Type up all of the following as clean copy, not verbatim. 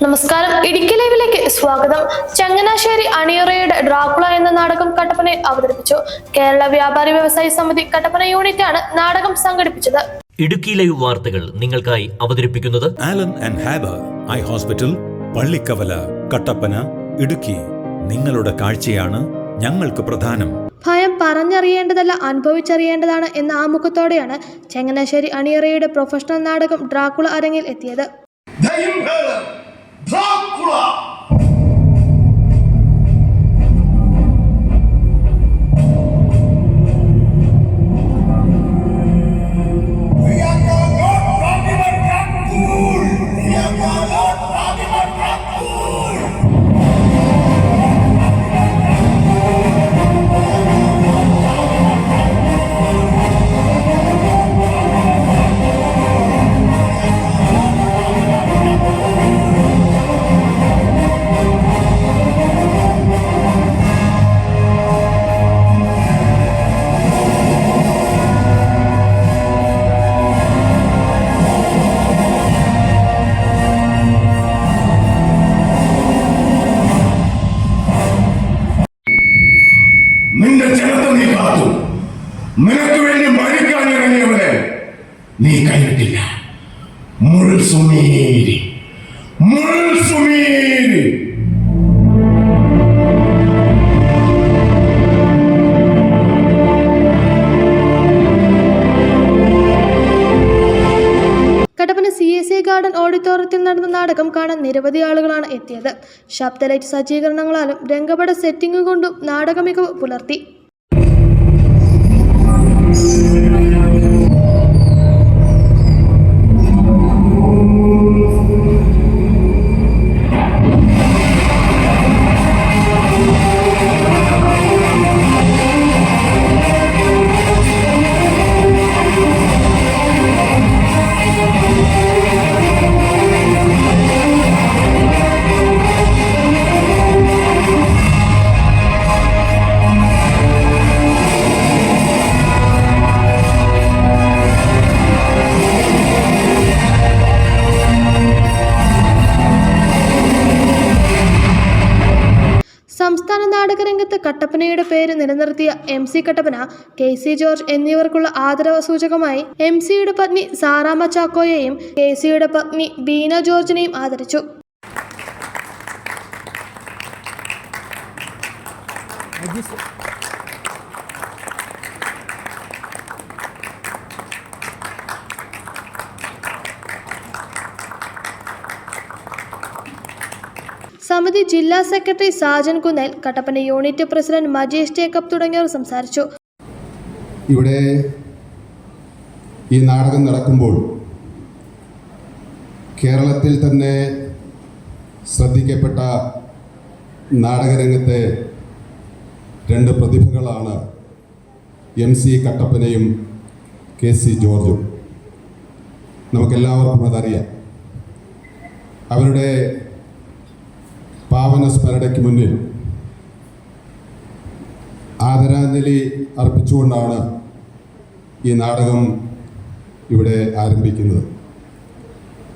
നമസ്കാരം, ഇടുക്കി ലൈവിലേക്ക് സ്വാഗതം. ചങ്ങനാശ്ശേരി അണിയറയുടെ ഡ്രാക്കുള എന്ന നാടകം കട്ടപ്പനയിൽ അവതരിപ്പിച്ചു. കേരള വ്യാപാരി വ്യവസായി സമിതി കട്ടപ്പന യൂണിറ്റാണ് നാടകം സംഘടിപ്പിച്ചത്. ഇടുക്കി ലൈവ് വാർത്തകൾ നിങ്ങൾക്കായി അവതരിപ്പിക്കുന്നത് Alan and Haber eye hospital, Pallikkavala, Kattappana, Idukki. നിങ്ങളുടെ കാഴ്ചയാണ് ഞങ്ങൾക്ക് പ്രധാനം. ഭയം പറഞ്ഞറിയേണ്ടതല്ല, അനുഭവിച്ചറിയേണ്ടതാണ് എന്ന ആമുഖത്തോടെയാണ് ചങ്ങനാശ്ശേരി അണിയറയുടെ പ്രൊഫഷണൽ നാടകം ഡ്രാക്കുള അരങ്ങിൽ എത്തിയത്. നിന്റെ ജനത്തെ നീ കാത്തു. നിനക്ക് വേണ്ടി മരിക്കാൻ ഇറങ്ങിയവനെ നീ കൈവിട്ടില്ല. മുൾസുമീരി മുൾസുമീരി. കട്ടപ്പന CSA ഗാർഡൻ ഓഡിറ്റോറിയത്തിൽ നടന്ന നാടകം കാണാൻ നിരവധി ആളുകളാണ് എത്തിയത്. ശബ്ദലൈറ്റ് സജ്ജീകരണങ്ങളാലും രംഗപട സെറ്റിംഗ് കൊണ്ടും നാടക മികവ് പുലർത്തി. സംസ്ഥാന നാടകരംഗത്ത് കട്ടപ്പനയുടെ പേര് നിലനിർത്തിയ MC കട്ടപ്പന, KC ജോർജ് എന്നിവർക്കുള്ള ആദരവ സൂചകമായി MCയുടെ പത്നി സാറാമ്മ ചാക്കോയെയും KCയുടെ പത്നി ബീന ജോർജിനെയും ആദരിച്ചു. സമിതി ജില്ലാ secretary Sajan Kunnel, Kattappana unit president Majesh Jacob തുടങ്ങിയവർ സംസാരിച്ചു. ഇവിടെ ഈ നാടകം നടക്കുമ്പോൾ കേരളത്തിൽ തന്നെ ശ്രദ്ധിക്കപ്പെട്ട നാടകരംഗത്തെ രണ്ട് പ്രതിഭകളാണ് MC കട്ടപ്പനയും KC ജോർജും. നമുക്കെല്ലാവർക്കും അതറിയാം. അവരുടെ പാവന സ്മരണയ്ക്ക് മുന്നിൽ ആദരാഞ്ജലി അർപ്പിച്ചുകൊണ്ടാണ് ഈ നാടകം ഇവിടെ ആരംഭിക്കുന്നത്.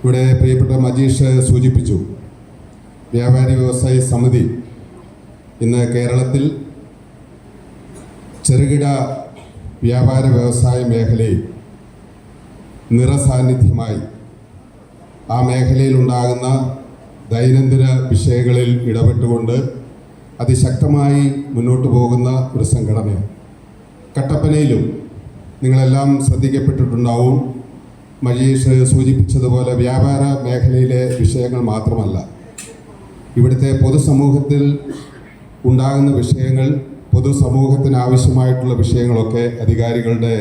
ഇവിടെ പ്രിയപ്പെട്ട മജീഷ് സൂചിപ്പിച്ചു, വ്യാപാരി വ്യവസായി സമിതി ഇന്ന് കേരളത്തിൽ ചെറുകിട വ്യാപാര വ്യവസായ മേഖലയിൽ നിറസാന്നിധ്യമായി ആ മേഖലയിലുണ്ടാകുന്ന ദൈനംദിന വിഷയങ്ങളിൽ ഇടപെട്ടുകൊണ്ട് അതിശക്തമായി മുന്നോട്ട് പോകുന്ന ഒരു സംഘടനയാണ്. കട്ടപ്പനയിലും നിങ്ങളെല്ലാം ശ്രദ്ധിക്കപ്പെട്ടിട്ടുണ്ടാവും. മജീഷ് സൂചിപ്പിച്ചതുപോലെ വ്യാപാര മേഖലയിലെ വിഷയങ്ങൾ മാത്രമല്ല, ഇവിടുത്തെ പൊതുസമൂഹത്തിൽ ഉണ്ടാകുന്ന വിഷയങ്ങൾ, പൊതുസമൂഹത്തിന് ആവശ്യമായിട്ടുള്ള വിഷയങ്ങളൊക്കെ അധികാരികളുടെ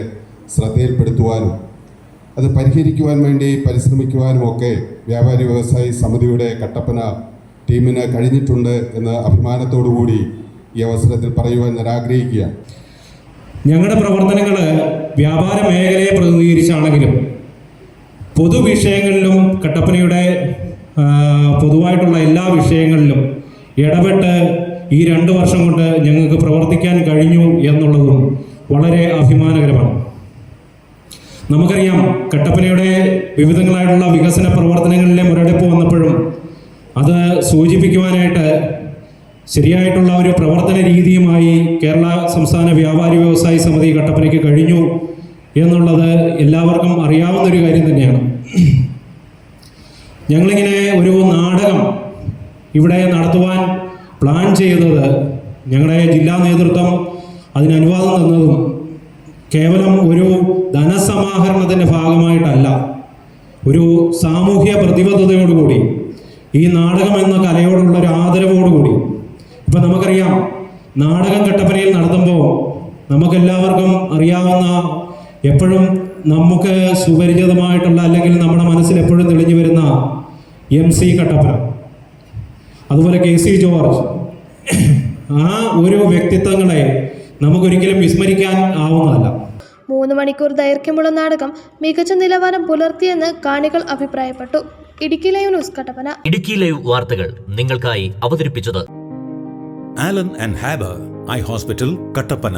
ശ്രദ്ധയിൽപ്പെടുത്തുവാനും അത് പരിഹരിക്കുവാൻ വേണ്ടി പരിശ്രമിക്കുവാനുമൊക്കെ വ്യാപാരി വ്യവസായി സമിതിയുടെ കട്ടപ്പന ടീമിന് കഴിഞ്ഞിട്ടുണ്ട് എന്ന് അഭിമാനത്തോടുകൂടി ഈ അവസരത്തിൽ പറയുവാൻ ഞാൻ ആഗ്രഹിക്കുകയാണ്. ഞങ്ങളുടെ പ്രവർത്തനങ്ങൾ വ്യാപാര മേഖലയെ പ്രതിനിധീകരിച്ചാണെങ്കിലും പൊതുവിഷയങ്ങളിലും കട്ടപ്പനയുടെ പൊതുവായിട്ടുള്ള എല്ലാ വിഷയങ്ങളിലും ഇടപെട്ട് ഈ 2 വർഷം കൊണ്ട് ഞങ്ങൾക്ക് പ്രവർത്തിക്കാൻ കഴിഞ്ഞു എന്നുള്ളതും വളരെ അഭിമാനകരമാണ്. നമുക്കറിയാം, കട്ടപ്പനയുടെ വിവിധങ്ങളായിട്ടുള്ള വികസന പ്രവർത്തനങ്ങളിലെ മുരടിപ്പ് വന്നപ്പോഴും അത് സൂചിപ്പിക്കുവാനായിട്ട് ശരിയായിട്ടുള്ള ഒരു പ്രവർത്തന രീതിയുമായി കേരള സംസ്ഥാന വ്യാപാരി വ്യവസായി സമിതി കട്ടപ്പനയ്ക്ക് കഴിഞ്ഞു എന്നുള്ളത് എല്ലാവർക്കും അറിയാവുന്ന ഒരു കാര്യം തന്നെയാണ്. ഞങ്ങളിങ്ങനെ ഒരു നാടകം ഇവിടെ നടത്തുവാൻ പ്ലാൻ ചെയ്തത് ഞങ്ങളുടെ ജില്ലാ നേതൃത്വം അതിന് അനുവാദം തന്നതും കേവലം ഒരു ധനസമാഹരണത്തിൻ്റെ ഭാഗമായിട്ടല്ല, ഒരു സാമൂഹ്യ പ്രതിബദ്ധതയോടുകൂടി ഈ നാടകം എന്ന കലയോടുള്ള ഒരു ആദരവോടുകൂടി. ഇപ്പം നമുക്കറിയാം, നാടകം കട്ടപ്പനയിൽ നടത്തുമ്പോൾ നമുക്കെല്ലാവർക്കും അറിയാവുന്ന, എപ്പോഴും നമുക്ക് സുപരിചിതമായിട്ടുള്ള അല്ലെങ്കിൽ നമ്മുടെ മനസ്സിൽ എപ്പോഴും തെളിഞ്ഞു വരുന്ന MC കട്ടപ്പന, അതുപോലെ KC ജോർജ്, ആ ഒരു വ്യക്തിത്വങ്ങളെ നമുക്കൊരിക്കലും വിസ്മരിക്കാൻ ആവുന്നതല്ല. 3 മണിക്കൂർ ദൈർഘ്യമുള്ള നാടകം മികച്ച നിലവാരം പുലർത്തിയെന്ന് കാണികൾ അഭിപ്രായപ്പെട്ടു. Idukki live news Kattappana. Idukki live വാർത്തകൾ നിങ്ങൾക്കായി അവതരിപ്പിച്ചത് ആലൻ and Haber eye hospital Kattappana.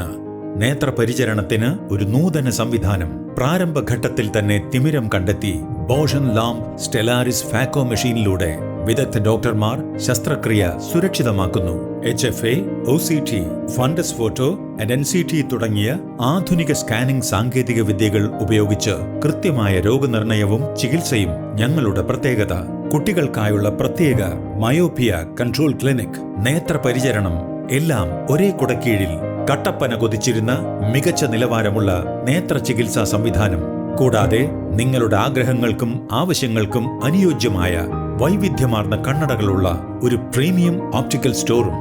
നേത്രപരിചരണത്തിന് ഒരു നൂതന സംവിധാനം. പ്രാരംഭഘട്ടത്തിൽ തന്നെ തിമിരം കണ്ടെത്തി ബോഷൻ ലാംപ് സ്റ്റെലാരിസ് ഫാക്കോ മെഷീനിലൂടെ വിദഗ്ധ ഡോക്ടർമാർ ശസ്ത്രക്രിയ സുരക്ഷിതമാക്കുന്നു. HFA, OCT, fundus photo and NCT തുടങ്ങിയ ആധുനിക സ്കാനിംഗ് സാങ്കേതിക വിദ്യകൾ ഉപയോഗിച്ച് കൃത്യമായ രോഗനിർണയവും ചികിത്സയും ഞങ്ങളുടെ പ്രത്യേകത. കുട്ടികൾക്കായുള്ള പ്രത്യേക മയോപിയ കൺട്രോൾ ക്ലിനിക്, നേത്രപരിചരണം എല്ലാം ഒരേ കുടക്കീഴിൽ. കട്ടപ്പന കൊതിച്ചിരുന്ന മികച്ച നിലവാരമുള്ള നേത്ര ചികിത്സാ സംവിധാനം. കൂടാതെ നിങ്ങളുടെ ആഗ്രഹങ്ങൾക്കും ആവശ്യങ്ങൾക്കും അനുയോജ്യമായ വൈവിധ്യമാർന്ന കണ്ണടകളുള്ള ഒരു പ്രീമിയം ഓപ്റ്റിക്കൽ സ്റ്റോറും.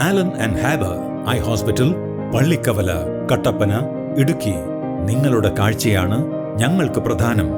Alan and Haber eye hospital, Pallikkavala, Kattappana, Idukki. നിങ്ങളുടെ കാഴ്ചയാണ് ഞങ്ങൾക്ക് പ്രധാനം.